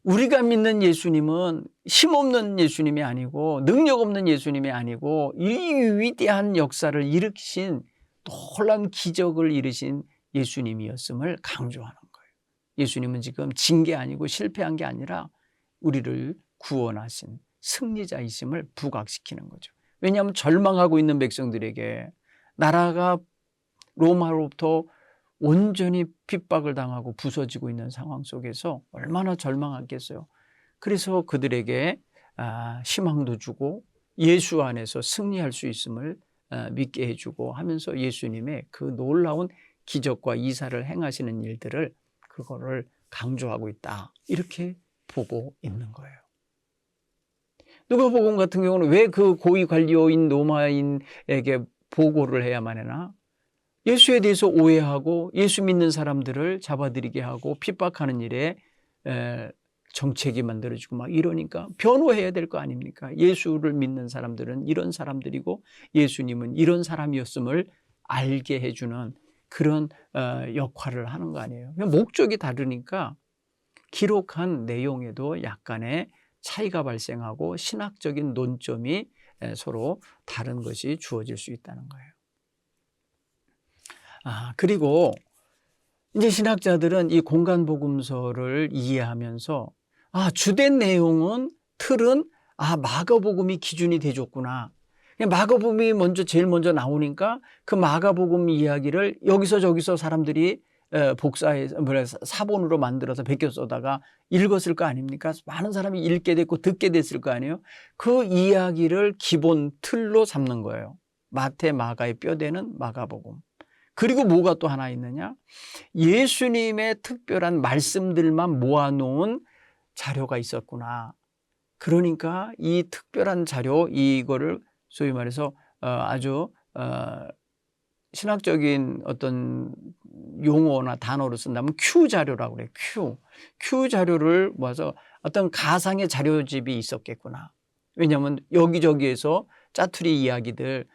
[SPEAKER 1] 우리가 믿는 예수님은 힘없는 예수님이 아니고 능력 없는 예수님이 아니고 이 위대한 역사를 일으키신 놀라운 기적을 이루신 예수님이었음을 강조하는 거예요. 예수님은 지금 진 게 아니고 실패한 게 아니라 우리를 구원하신 승리자이심을 부각시키는 거죠. 왜냐하면 절망하고 있는 백성들에게 나라가 로마로부터 온전히 핍박을 당하고 부서지고 있는 상황 속에서 얼마나 절망하겠어요. 그래서 그들에게 희망도 주고 예수 안에서 승리할 수 있음을 믿게 해주고 하면서 예수님의 그 놀라운 기적과 이사를 행하시는 일들을 그거를 강조하고 있다. 이렇게 보고 있는 거예요. 누가복음 같은 경우는 왜 그 고위 관료인 로마인에게 보고를 해야만 하나? 예수에 대해서 오해하고 예수 믿는 사람들을 잡아들이게 하고 핍박하는 일에 정책이 만들어지고 막 이러니까 변호해야 될 거 아닙니까? 예수를 믿는 사람들은 이런 사람들이고 예수님은 이런 사람이었음을 알게 해주는 그런 역할을 하는 거 아니에요. 목적이 다르니까 기록한 내용에도 약간의 차이가 발생하고 신학적인 논점이 서로 다른 것이 주어질 수 있다는 거예요. 그리고 이제 신학자들은 이 공간복음서를 이해하면서 주된 내용은 틀은 마가복음이 기준이 돼줬구나. 마가복음이 제일 먼저 나오니까 그 마가복음 이야기를 여기서 저기서 사람들이 복사해서 사본으로 만들어서 베껴 써다가 읽었을 거 아닙니까? 많은 사람이 읽게 됐고 듣게 됐을 거 아니에요? 그 이야기를 기본 틀로 삼는 거예요. 마태, 마가의 뼈대는 마가복음. 그리고 뭐가 또 하나 있느냐? 예수님의 특별한 말씀들만 모아놓은 자료가 있었구나. 그러니까 이 특별한 자료, 이거를 소위 말해서 아주 신학적인 어떤 용어나 단어로 쓴다면 Q 자료라고 그래요. Q 자료를 모아서 어떤 가상의 자료집이 있었겠구나. 왜냐하면 여기저기에서 짜투리 이야기들,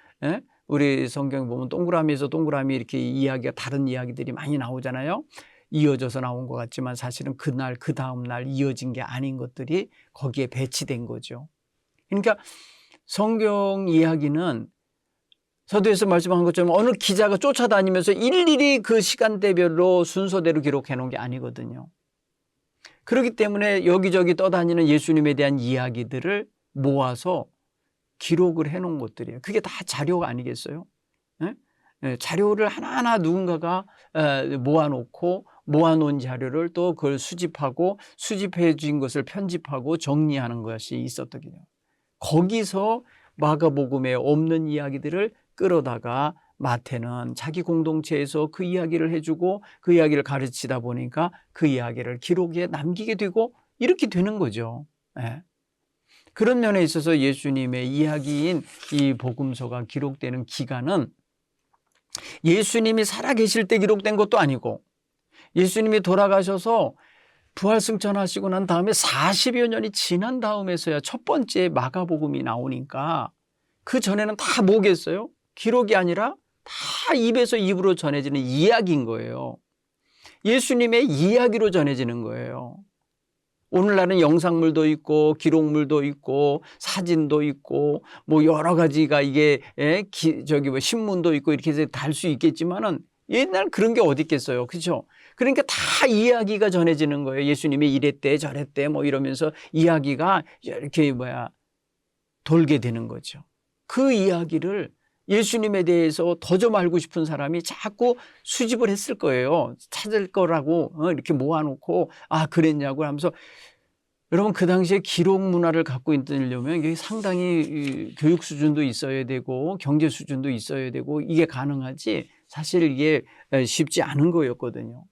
[SPEAKER 1] 우리 성경 보면 동그라미에서 동그라미 이렇게 이야기가 다른 이야기들이 많이 나오잖아요. 이어져서 나온 것 같지만 사실은 그날 그 다음 날 이어진 게 아닌 것들이 거기에 배치된 거죠. 그러니까 성경 이야기는 서두에서 말씀한 것처럼 어느 기자가 쫓아다니면서 일일이 그 시간대별로 순서대로 기록해 놓은 게 아니거든요. 그렇기 때문에 여기저기 떠다니는 예수님에 대한 이야기들을 모아서 기록을 해 놓은 것들이에요. 그게 다 자료가 아니겠어요? 자료를 하나하나 누군가가 모아놓고 모아놓은 자료를 또 그걸 수집하고 수집해 준 것을 편집하고 정리하는 것이 있었거든요. 거기서 마가복음에 없는 이야기들을 끌어다가 마태는 자기 공동체에서 그 이야기를 해주고 그 이야기를 가르치다 보니까 그 이야기를 기록에 남기게 되고 이렇게 되는 거죠. 그런 면에 있어서 예수님의 이야기인 이 복음서가 기록되는 기간은 예수님이 살아계실 때 기록된 것도 아니고 예수님이 돌아가셔서 부활승천하시고 난 다음에 40여 년이 지난 다음에서야 첫 번째 마가복음이 나오니까 그 전에는 다 뭐겠어요? 기록이 아니라 다 입에서 입으로 전해지는 이야기인 거예요. 예수님의 이야기로 전해지는 거예요. 오늘날은 영상물도 있고 기록물도 있고 사진도 있고 뭐 여러 가지가 이게 신문도 있고 이렇게 해서 달 수 있겠지만은 옛날 그런 게 어디 있겠어요. 그렇죠? 그러니까 다 이야기가 전해지는 거예요. 예수님이 이랬대 저랬대 뭐 이러면서 이야기가 이렇게 돌게 되는 거죠. 그 이야기를 예수님에 대해서 더 좀 알고 싶은 사람이 자꾸 수집을 했을 거예요. 찾을 거라고 이렇게 모아놓고 그랬냐고 하면서. 여러분, 그 당시에 기록 문화를 갖고 있으려면 이게 상당히 교육 수준도 있어야 되고 경제 수준도 있어야 되고 이게 가능하지 사실 이게 쉽지 않은 거였거든요.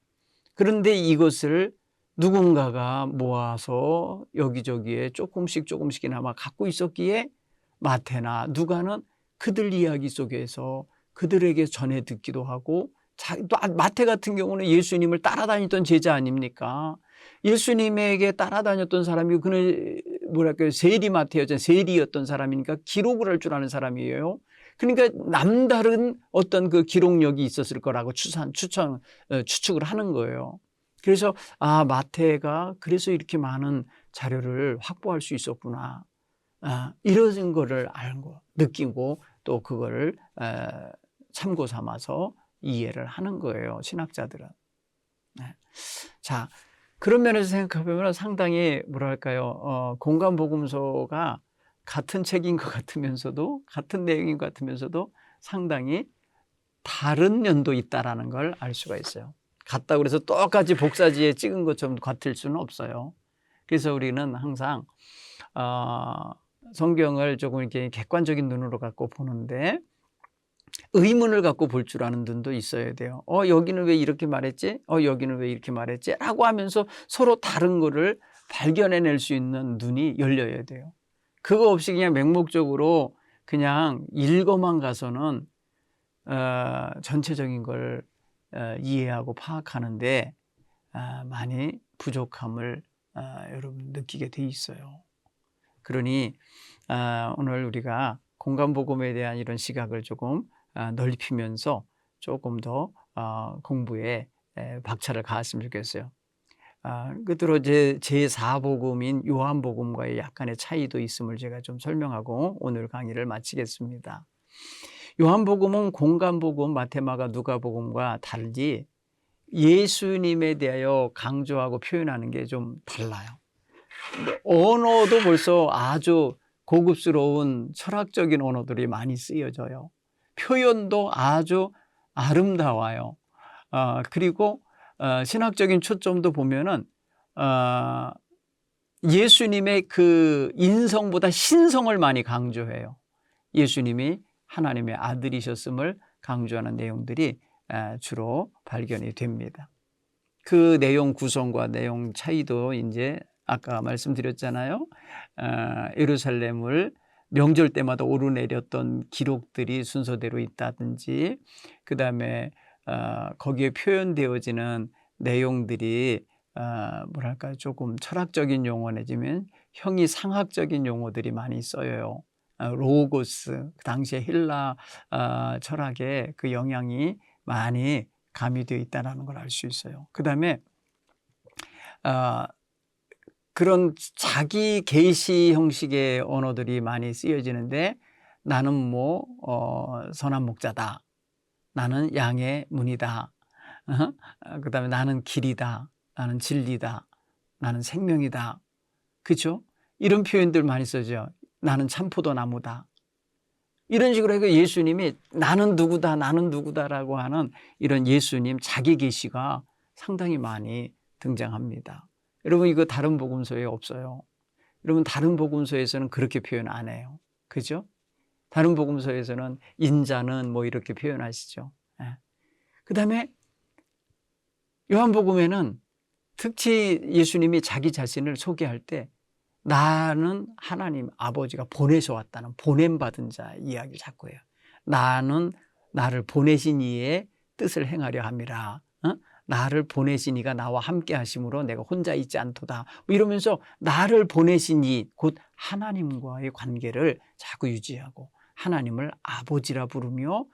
[SPEAKER 1] 그런데 이것을 누군가가 모아서 여기저기에 조금씩이나마 갖고 있었기에 마태나 누가는 그들 이야기 속에서 그들에게 전해 듣기도 하고, 또 마태 같은 경우는 예수님을 따라다니던 제자 아닙니까? 예수님에게 따라다녔던 사람이 그는 세리마태였잖아요. 세리였던 사람이니까 기록을 할 줄 아는 사람이에요. 그러니까 남다른 어떤 그 기록력이 있었을 거라고 추측을 하는 거예요. 그래서 마태가 그래서 이렇게 많은 자료를 확보할 수 있었구나. 이런 거를 알고 느끼고 또 그거를 참고 삼아서 이해를 하는 거예요. 신학자들은. 네. 자, 그런 면에서 생각해보면 상당히 공간복음서가 같은 책인 것 같으면서도 같은 내용인 것 같으면서도 상당히 다른 면도 있다라는 걸 알 수가 있어요. 같다고 그래서 똑같이 복사지에 찍은 것처럼 같을 수는 없어요. 그래서 우리는 항상 성경을 조금 이렇게 객관적인 눈으로 갖고 보는데 의문을 갖고 볼 줄 아는 눈도 있어야 돼요. 여기는 왜 이렇게 말했지? 여기는 왜 이렇게 말했지? 라고 하면서 서로 다른 거를 발견해낼 수 있는 눈이 열려야 돼요. 그거 없이 그냥 맹목적으로 그냥 읽어만 가서는 전체적인 걸 이해하고 파악하는데 많이 부족함을 여러분 느끼게 돼 있어요. 그러니 오늘 우리가 공간복음에 대한 이런 시각을 조금 넓히면서 조금 더 공부에 박차를 가했으면 좋겠어요. 끝으로 제4복음인 요한복음과의 약간의 차이도 있음을 제가 좀 설명하고 오늘 강의를 마치겠습니다. 요한복음은 공간복음, 마태마가, 누가복음과 달리 예수님에 대하여 강조하고 표현하는 게 좀 달라요. 언어도 벌써 아주 고급스러운 철학적인 언어들이 많이 쓰여져요. 표현도 아주 아름다워요. 그리고 신학적인 초점도 보면은 예수님의 그 인성보다 신성을 많이 강조해요. 예수님이 하나님의 아들이셨음을 강조하는 내용들이 주로 발견이 됩니다. 그 내용 구성과 내용 차이도 이제 아까 말씀드렸잖아요. 예루살렘을 명절 때마다 오르내렸던 기록들이 순서대로 있다든지, 그 다음에 거기에 표현되어지는 내용들이 조금 철학적인 용어 내지면 형이상학적인 용어들이 많이 써요. 로고스, 그 당시에 헬라 철학의 그 영향이 많이 가미되어 있다는 걸 알 수 있어요. 그 다음에 그런 자기 계시 형식의 언어들이 많이 쓰여지는데, 나는 선한 목자다, 나는 양의 문이다, 그 다음에 나는 길이다, 나는 진리다, 나는 생명이다, 그렇죠? 이런 표현들 많이 쓰죠. 나는 참포도 나무다, 이런 식으로 해서 예수님이 나는 누구다, 나는 누구다라고 하는 이런 예수님 자기 계시가 상당히 많이 등장합니다. 여러분, 이거 다른 복음서에 없어요. 여러분, 다른 복음서에서는 그렇게 표현 안 해요. 그죠? 다른 복음서에서는 인자는 이렇게 표현하시죠. 그 다음에 요한복음에는 특히 예수님이 자기 자신을 소개할 때 나는 하나님 아버지가 보내서 왔다는 보냄받은 자 이야기를 자꾸 해요. 나는 나를 보내신 이의 뜻을 행하려 함이라. 나를 보내신 이가 나와 함께 하심으로 내가 혼자 있지 않도다. 이러면서 나를 보내신 이 곧 하나님과의 관계를 자꾸 유지하고 하나님을 아버지라 부르며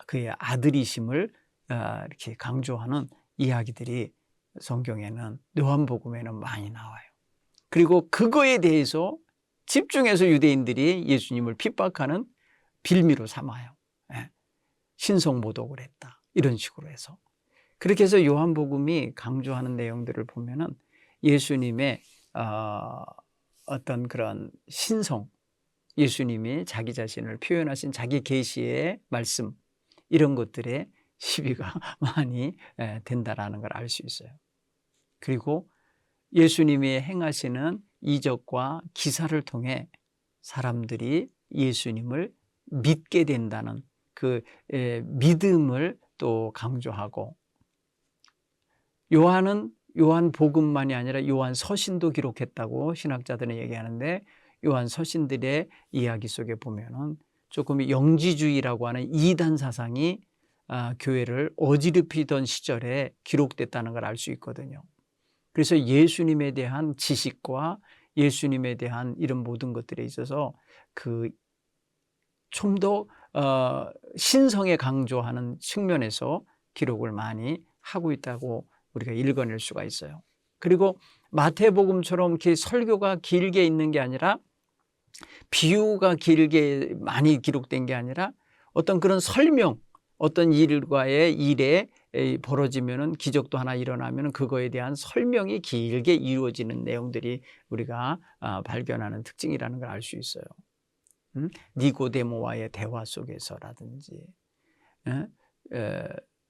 [SPEAKER 1] 그의 아들이심을 이렇게 강조하는 이야기들이 성경에는, 요한복음에는 많이 나와요. 그리고 그거에 대해서 집중해서 유대인들이 예수님을 핍박하는 빌미로 삼아요. 신성모독을 했다, 이런 식으로 해서. 그렇게 해서 요한복음이 강조하는 내용들을 보면은 예수님의 어떤 그런 신성, 예수님이 자기 자신을 표현하신 자기 계시의 말씀, 이런 것들에 시비가 많이 된다라는 걸 알 수 있어요. 그리고 예수님이 행하시는 이적과 기사를 통해 사람들이 예수님을 믿게 된다는 그 믿음을 또 강조하고, 요한 복음만이 아니라 요한 서신도 기록했다고 신학자들은 얘기하는데, 요한 서신들의 이야기 속에 보면은 조금 영지주의라고 하는 이단 사상이 교회를 어지럽히던 시절에 기록됐다는 걸 알 수 있거든요. 그래서 예수님에 대한 지식과 예수님에 대한 이런 모든 것들에 있어서 그 좀 더 신성에 강조하는 측면에서 기록을 많이 하고 있다고 우리가 읽어낼 수가 있어요. 그리고 마태복음처럼 이렇게 설교가 길게 있는 게 아니라, 비유가 길게 많이 기록된 게 아니라, 어떤 그런 설명, 어떤 일과의 일에 벌어지면은, 기적도 하나 일어나면은 그거에 대한 설명이 길게 이루어지는 내용들이 우리가 발견하는 특징이라는 걸 알 수 있어요. 니고데모와의 대화 속에서라든지,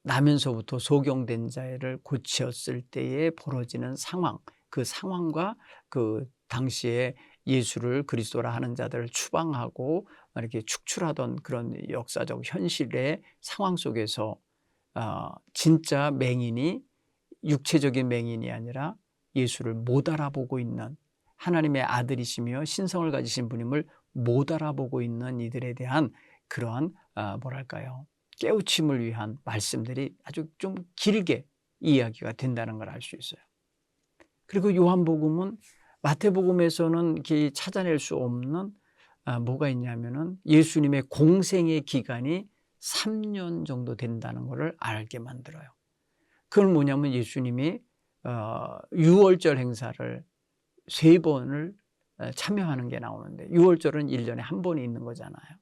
[SPEAKER 1] 나면서부터 소경된 자를 고치었을 때에 벌어지는 상황, 그 상황과 그 당시에 예수를 그리스도라 하는 자들을 추방하고 이렇게 축출하던 그런 역사적 현실의 상황 속에서 진짜 맹인이, 육체적인 맹인이 아니라 예수를 못 알아보고 있는, 하나님의 아들이시며 신성을 가지신 분임을 못 알아보고 있는 이들에 대한 그러한 뭐랄까요, 깨우침을 위한 말씀들이 아주 좀 길게 이야기가 된다는 걸 알 수 있어요. 그리고 요한복음은 마태복음에서는 찾아낼 수 없는 뭐가 있냐면은 예수님의 공생의 기간이 3년 정도 된다는 것을 알게 만들어요. 그건 뭐냐면 예수님이 유월절 행사를 3번을 참여하는 게 나오는데, 유월절은 1년에 한 번이 있는 거잖아요.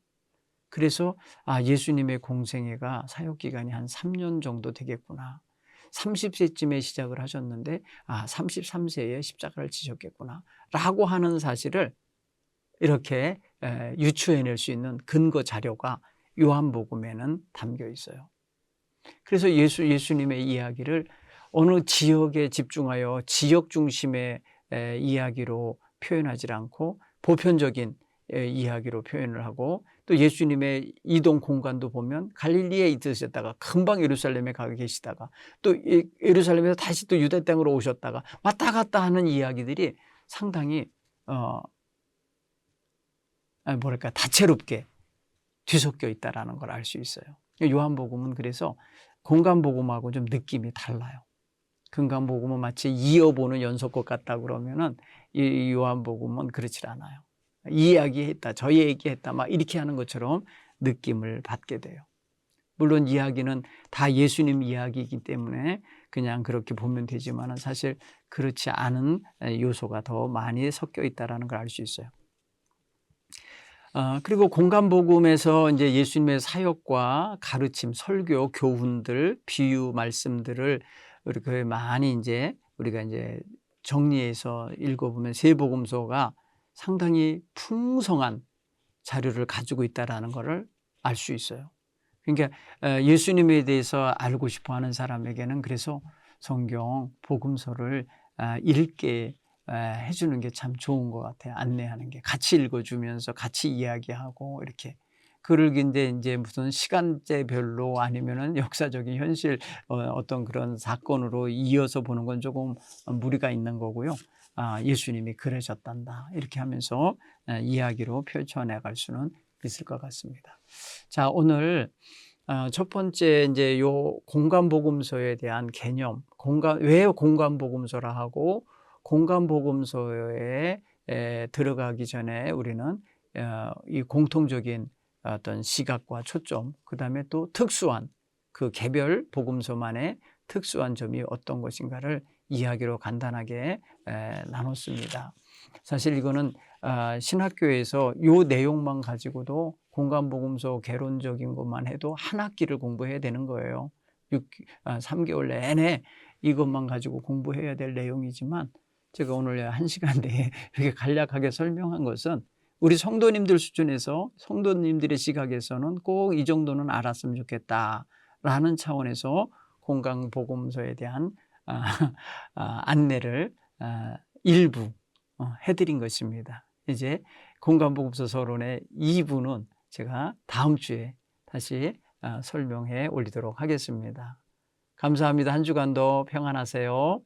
[SPEAKER 1] 그래서 예수님의 공생애가 사역기간이 한 3년 정도 되겠구나. 30세쯤에 시작을 하셨는데 33세에 십자가를 지셨겠구나 라고 하는 사실을 이렇게 유추해낼 수 있는 근거 자료가 요한복음에는 담겨 있어요. 그래서 예수님의 이야기를 어느 지역에 집중하여 지역 중심의 이야기로 표현하지 않고 보편적인 이야기로 표현을 하고, 또 예수님의 이동 공간도 보면 갈릴리에 있으셨다가 금방 예루살렘에 가 계시다가 또 예루살렘에서 다시 또 유대 땅으로 오셨다가 왔다 갔다 하는 이야기들이 상당히 뭐랄까 다채롭게 뒤섞여 있다라는 걸 알 수 있어요. 요한복음은 그래서 공간복음하고 좀 느낌이 달라요. 공간복음은 마치 이어보는 연속곡 같다 그러면은 이 요한복음은 그렇지 않아요. 이 이야기했다, 저 얘기했다, 막 이렇게 하는 것처럼 느낌을 받게 돼요. 물론 이야기는 다 예수님 이야기이기 때문에 그냥 그렇게 보면 되지만은 사실 그렇지 않은 요소가 더 많이 섞여 있다라는 걸 알 수 있어요. 그리고 공간복음에서 이제 예수님의 사역과 가르침, 설교, 교훈들, 비유 말씀들을 이렇게 많이 우리가 정리해서 읽어보면 세복음서가 상당히 풍성한 자료를 가지고 있다라는 것을 알 수 있어요. 그러니까 예수님에 대해서 알고 싶어하는 사람에게는 그래서 성경 복음서를 읽게 해주는 게 참 좋은 것 같아요. 안내하는 게 같이 읽어주면서 같이 이야기하고 이렇게. 그걸 근데 이제 무슨 시간대별로 아니면은 역사적인 현실 어떤 그런 사건으로 이어서 보는 건 조금 무리가 있는 거고요. 예수님이 그러셨단다 이렇게 하면서 이야기로 펼쳐나갈 수는 있을 것 같습니다. 자, 오늘 첫 번째 이제 요 공간복음서에 대한 개념, 왜 공간복음서라 하고, 공간복음서에 들어가기 전에 우리는 이 공통적인 어떤 시각과 초점, 그 다음에 또 특수한 그 개별 복음서만의 특수한 점이 어떤 것인가를 이야기로 간단하게 나눴습니다. 사실 이거는 신학교에서 요 내용만 가지고도 공간복음서 개론적인 것만 해도 한 학기를 공부해야 되는 거예요. 3개월 내내 이것만 가지고 공부해야 될 내용이지만 제가 오늘 1시간 내에 이렇게 간략하게 설명한 것은 우리 성도님들 수준에서 성도님들의 시각에서는 꼭 이 정도는 알았으면 좋겠다라는 차원에서 건강보건소에 대한 안내를 일부 해드린 것입니다. 이제 건강보건소 서론의 2부는 제가 다음 주에 다시 설명해 올리도록 하겠습니다. 감사합니다. 한 주간도 평안하세요.